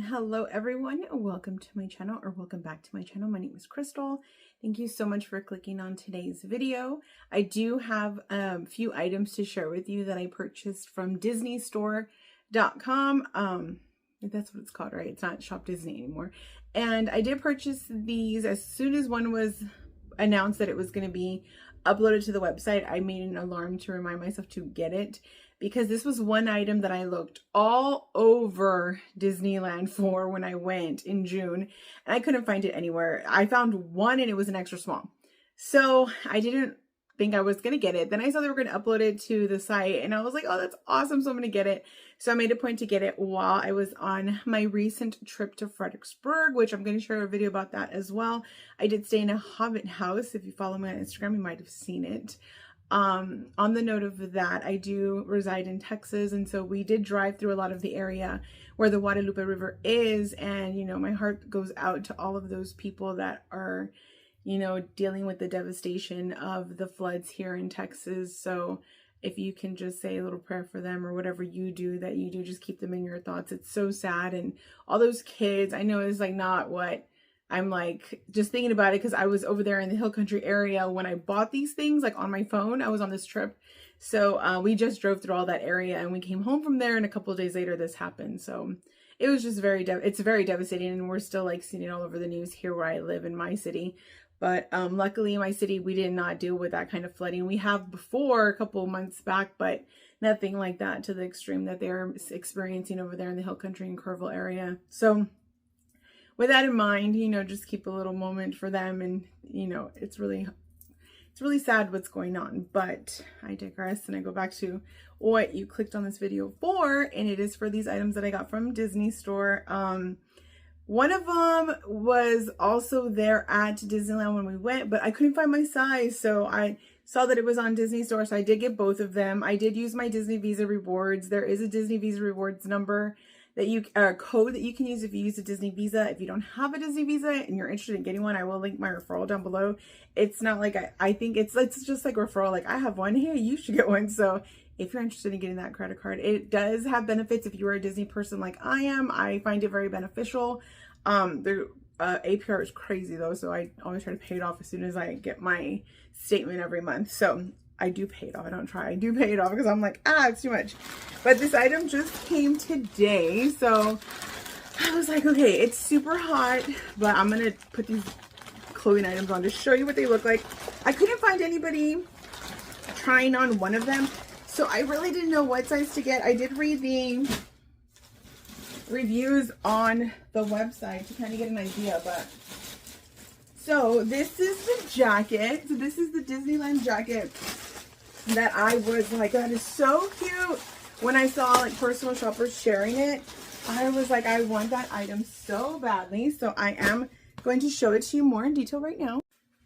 Hello everyone, welcome to my channel, or welcome back to my channel. My name is Crystal. Thank you so much for clicking on today's video. I do have a few items to share with you that I purchased from DisneyStore.com. That's what it's called, right? It's not Shop Disney anymore. And I did purchase these as soon as one was announced that it was going to be uploaded to the website. I made an alarm to remind myself to get it, because this was one item that I looked all over Disneyland for when I went in June, and I couldn't find it anywhere. I found one and it was an extra small. So I didn't think I was going to get it. Then I saw they were going to upload it to the site and I was like, oh, that's awesome. So I'm going to get it. So I made a point to get it while I was on my recent trip to Fredericksburg, which I'm going to share a video about that as well. I did stay in a Hobbit house. If you follow me on Instagram, you might have seen it. On the note of that, I do reside in Texas, and so we did drive through a lot of the area where the Guadalupe River is, and you know, my heart goes out to all of those people that are, you know, dealing with the devastation of the floods here in Texas. So if you can just say a little prayer for them, or whatever you do, that you do, just keep them in your thoughts. It's so sad. And all those kids, I know it's like not what I'm like just thinking about it, because I was over there in the hill country area when I bought these things, like on my phone. I was on this trip. So we just drove through all that area and we came home from there, and a couple of days later this happened. So it was just it's very devastating, and we're still like seeing it all over the news here where I live in my city. But luckily in my city, we did not deal with that kind of flooding. We have before a couple of months back, but nothing like that to the extreme that they're experiencing over there in the hill country and Kerrville area. So with that in mind, you know, just keep a little moment for them. And, you know, it's really sad what's going on, but I digress, and I go back to what you clicked on this video for, and it is for these items that I got from Disney Store. One of them was also there at Disneyland when we went, but I couldn't find my size, so I saw that it was on Disney Store, so I did get both of them. I did use my Disney Visa Rewards. There is a Disney Visa Rewards number that you code that you can use if you use a Disney Visa. If you don't have a Disney Visa and you're interested in getting one, I will link my referral down below. It's not like I think it's just like referral, like I have one, hey, you should get one. So if you're interested in getting that credit card, it does have benefits. If you are a Disney person like I am, I find it very beneficial. Their APR is crazy though, so I always try to pay it off as soon as I get my statement every month. So I do pay it off. I don't try. I do pay it off because I'm like, it's too much. But this item just came today, so I was like, okay, it's super hot, but I'm gonna put these clothing items on to show you what they look like. I couldn't find anybody trying on one of them, so I really didn't know what size to get. I did read the reviews on the website to kind of get an idea, but so this is the jacket. So this is the Disneyland jacket that I was like, that is so cute. When I saw like personal shoppers sharing it, I was like, I want that item so badly. So I am going to show it to you more in detail right now.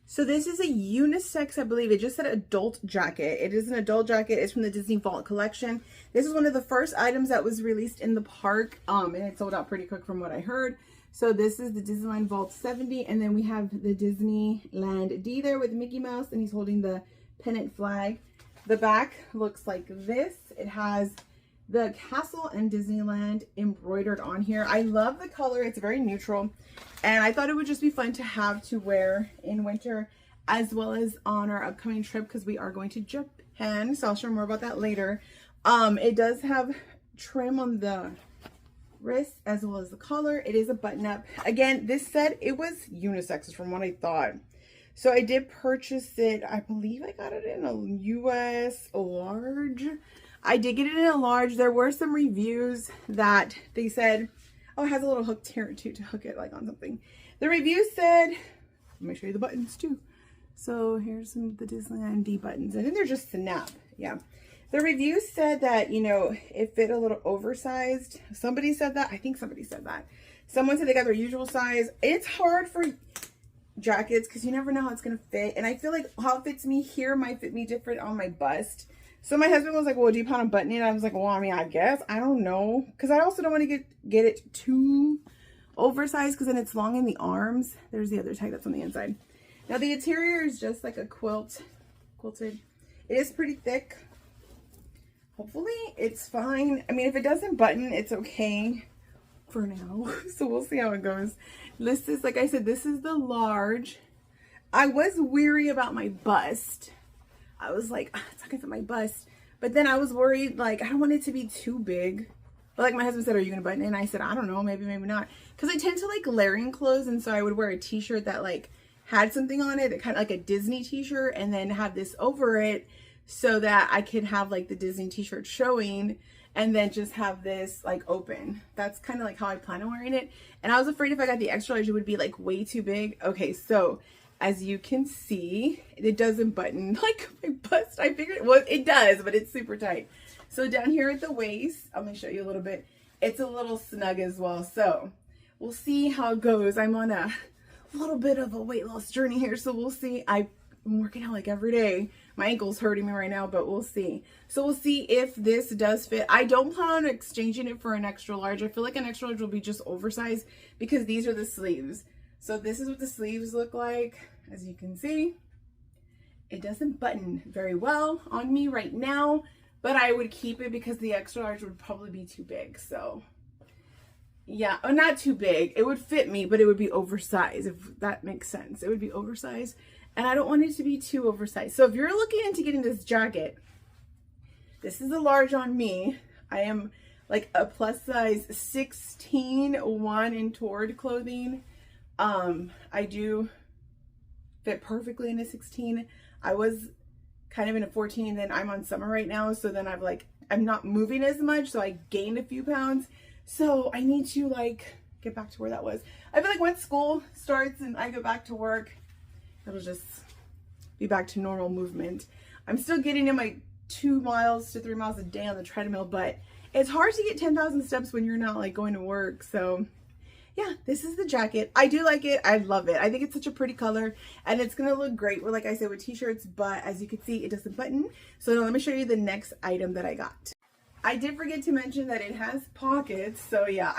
So this is a unisex, I believe. It just said adult jacket. It is an adult jacket. It's from the Disney Vault collection. This is one of the first items that was released in the park, and it sold out pretty quick from what I heard. So this is the Disneyland Vault 70, and then we have the Disneyland D there with Mickey Mouse, and he's holding the pennant flag. The back looks like this. It has the castle and Disneyland embroidered on here. I love the color. It's very neutral, and I thought it would just be fun to have to wear in winter as well as on our upcoming trip, because we are going to Japan. So I'll share more about that later. It does have trim on the wrist as well as the collar. It is a button up. Again, this said it was unisex from what I thought. So I did purchase it. I believe I got it in a US large. I did get it in a large. There were some reviews that they said, oh, it has a little hook here too to hook it like on something. The review said, let me show you the buttons too. So here's some of the Disneyland D buttons, and then they're just snap. Yeah. The review said that, you know, it fit a little oversized. Somebody said that. I think somebody said that. Someone said they got their usual size. It's hard for jackets because you never know how it's going to fit. And I feel like how it fits me here might fit me different on my bust. So my husband was like, well, do you plan on buttoning it? I was like, well, I mean, I guess. I don't know. Because I also don't want to get it too oversized, because then it's long in the arms. There's the other tag that's on the inside. Now the interior is just like a quilted. It is pretty thick. Hopefully it's fine. I mean, if it doesn't button, it's okay. for now. So we'll see how it goes. This is, like I said, this is the large. I was weary about my bust. I was like, oh, it's not gonna fit my bust. But then I was worried, like, I don't want it to be too big. But like my husband said, are you gonna button it? And I said, I don't know, maybe, maybe not. Because I tend to like layering clothes, and so I would wear a t-shirt that like had something on it, that kind of like a Disney t-shirt, and then have this over it so that I could have like the Disney t-shirt showing, and then just have this like open. That's kind of like how I plan on wearing it. And I was afraid if I got the extra large, it would be like way too big. Okay, so as you can see, it doesn't button like my bust. I figured, well, it does, but it's super tight. So down here at the waist, I'm gonna show you a little bit. It's a little snug as well. So we'll see how it goes. I'm on a little bit of a weight loss journey here, so we'll see. I'm working out like every day. My ankle's hurting me right now, but we'll see. So we'll see if this does fit. I don't plan on exchanging it for an extra large. I feel like an extra large will be just oversized because these are the sleeves. So this is what the sleeves look like. As you can see, it doesn't button very well on me right now, but I would keep it because the extra large would probably be too big. So yeah, oh, not too big. It would fit me, but it would be oversized, if that makes sense. It would be oversized, and I don't want it to be too oversized. So if you're looking into getting this jacket, this is a large on me. I am like a plus size 16, one in toward clothing. I do fit perfectly in a 16. I was kind of in a 14, and then I'm on summer right now. So then I'm not moving as much. So I gained a few pounds. So I need to like get back to where that was. I feel like once school starts and I go back to work, it'll just be back to normal movement. I'm still getting in my 2 miles to 3 miles a day on the treadmill, but it's hard to get 10,000 steps when you're not like going to work. So yeah, this is the jacket. I do like it. I love it. I think it's such a pretty color, and it's going to look great with, like I said, with t-shirts, but as you can see, it doesn't button. So now let me show you the next item that I got. I did forget to mention that it has pockets. So yeah,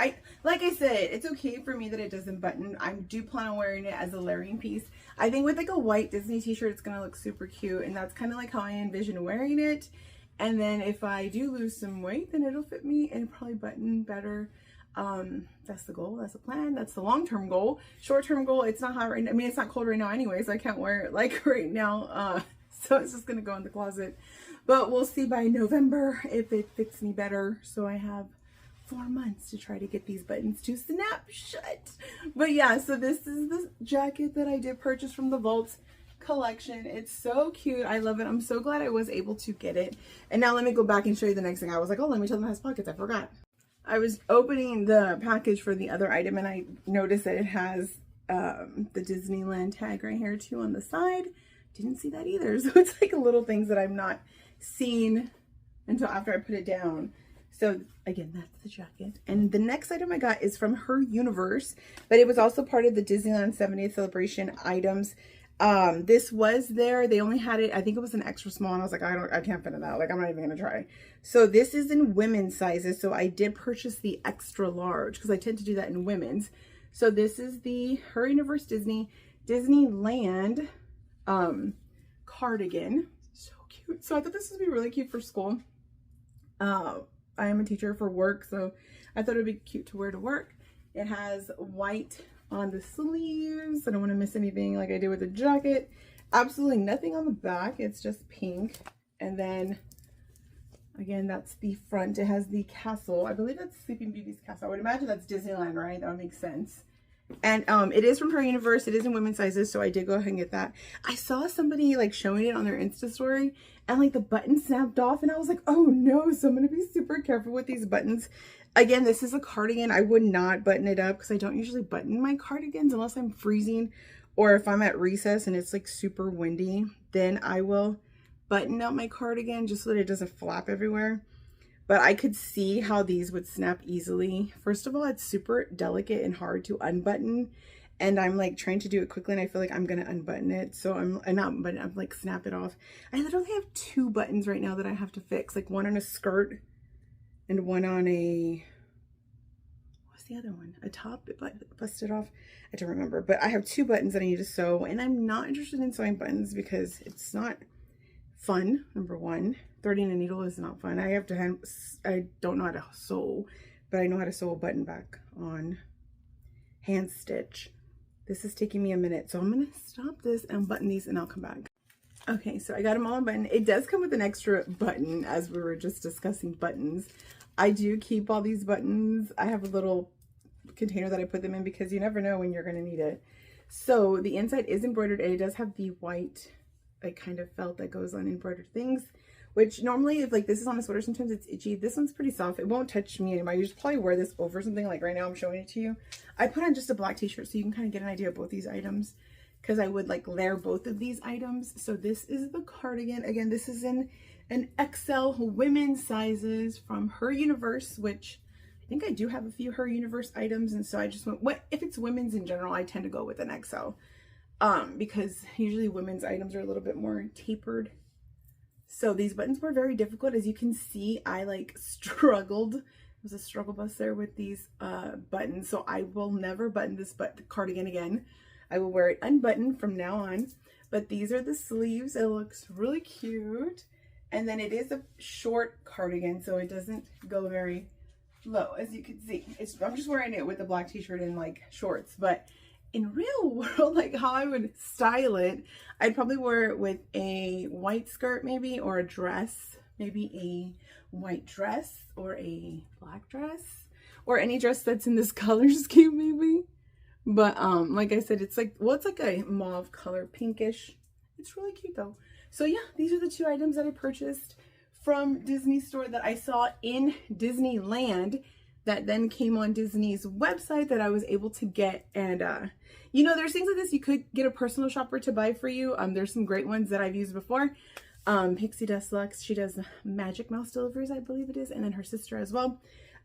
like I said, it's okay for me that it doesn't button. I do plan on wearing it as a layering piece. I think with like a white Disney t-shirt, it's going to look super cute, and that's kind of like how I envision wearing it. And then if I do lose some weight, then it'll fit me and probably button better. That's the goal. That's the plan. That's the long-term goal. Short-term goal, it's not hot right now. I mean, it's not cold right now anyway, so I can't wear it like right now. So it's just going to go in the closet, but we'll see by November if it fits me better. So I have 4 months to try to get these buttons to snap shut. But yeah, so this is the jacket that I did purchase from the Vault collection. It's so cute. I love it. I'm so glad I was able to get it. And now let me go back and show you the next thing. I was like, oh, let me tell them it has pockets. I forgot. I was opening the package for the other item, and I noticed that it has the Disneyland tag right here too on the side. Didn't see that either. So it's like little things that I'm not seeing until after I put it down. So again, that's the jacket. And the next item I got is from Her Universe, but it was also part of the Disneyland 70th celebration items. This was there. They only had it, I think it was an extra small, and I was like, I can't fit in that. Like, I'm not even gonna try. So this is in women's sizes. So I did purchase the extra large because I tend to do that in women's. So this is the Her Universe Disneyland cardigan. So cute. So I thought this would be really cute for school. I am a teacher for work, so I thought it would be cute to wear to work. It has white on the sleeves. I don't want to miss anything like I did with the jacket. Absolutely nothing on the back. It's just pink. And then again, that's the front. It has the castle. I believe that's Sleeping Beauty's castle. I would imagine that's Disneyland, right? That would make sense. And it is from Her Universe. It is in women's sizes, so I did go ahead and get that. I saw somebody like showing it on their Insta story, and like the button snapped off, and I was like, oh no. So I'm gonna be super careful with these buttons. Again, this is a cardigan. I would not button it up because I don't usually button my cardigans unless I'm freezing, or if I'm at recess and it's like super windy, then I will button up my cardigan just so that it doesn't flap everywhere. But I could see how these would snap easily. First of all, it's super delicate and hard to unbutton, and I'm like trying to do it quickly, and I feel like I'm gonna unbutton it. So I'm like snap it off. I literally have 2 buttons right now that I have to fix, like one on a skirt and one on a, what's the other one? A top, it busted off. I don't remember, but I have 2 buttons that I need to sew, and I'm not interested in sewing buttons because it's not fun. Number one, threading a needle is not fun. I don't know how to sew, but I know how to sew a button back on hand stitch. This is taking me a minute, so I'm gonna stop this and unbutton these and I'll come back. Okay, so I got them all unbuttoned. It does come with an extra button, as we were just discussing buttons. I do keep all these buttons. I have a little container that I put them in because you never know when you're gonna need it. So the inside is embroidered and it does have the white, like, kind of felt that goes on embroidered things, which normally, if like this is on a sweater, sometimes it's itchy. This one's pretty soft. It won't touch me anymore. You just probably wear this over something. Like right now I'm showing it to you. I put on just a black t-shirt so you can kind of get an idea of both these items, because I would like layer both of these items. So this is the cardigan. Again, this is in an XL women's sizes from Her Universe, which I think I do have a few Her Universe items. And so I just went, if it's women's in general, I tend to go with an XL, because usually women's items are a little bit more tapered. So these buttons were very difficult. As you can see, I like struggled. It was a struggle bus there with these buttons. So I will never button this cardigan again. I will wear it unbuttoned from now on. But these are the sleeves. It looks really cute. And then it is a short cardigan, so it doesn't go very low, as you can see. I'm just wearing it with a black t-shirt and like shorts. But in real world, like how I would style it, I'd probably wear it with a white skirt maybe, or a dress, maybe a white dress or a black dress, or any dress that's in this color scheme maybe. But like I said, it's like, well, it's like a mauve color, pinkish. It's really cute though. So yeah, these are the two items that I purchased from Disney store that I saw in Disneyland, that then came on Disney's website that I was able to get. And you know, there's things like this you could get a personal shopper to buy for you. There's some great ones that I've used before. Pixie Dust Luxe, she does Magic Mouse deliveries, I believe it is, and then her sister as well.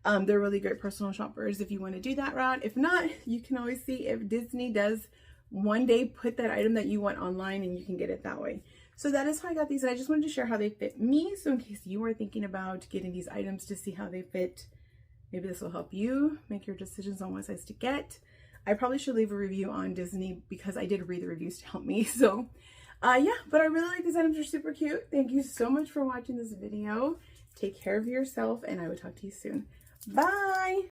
They're really great personal shoppers if you want to do that route. If not, you can always see if Disney does one day put that item that you want online and you can get it that way. So that is how I got these, and I just wanted to share how they fit me. So in case you are thinking about getting these items to see how they fit, maybe this will help you make your decisions on what size to get. I probably should leave a review on Disney because I did read the reviews to help me. So yeah, but I really like these items. They're super cute. Thank you so much for watching this video. Take care of yourself, and I will talk to you soon. Bye.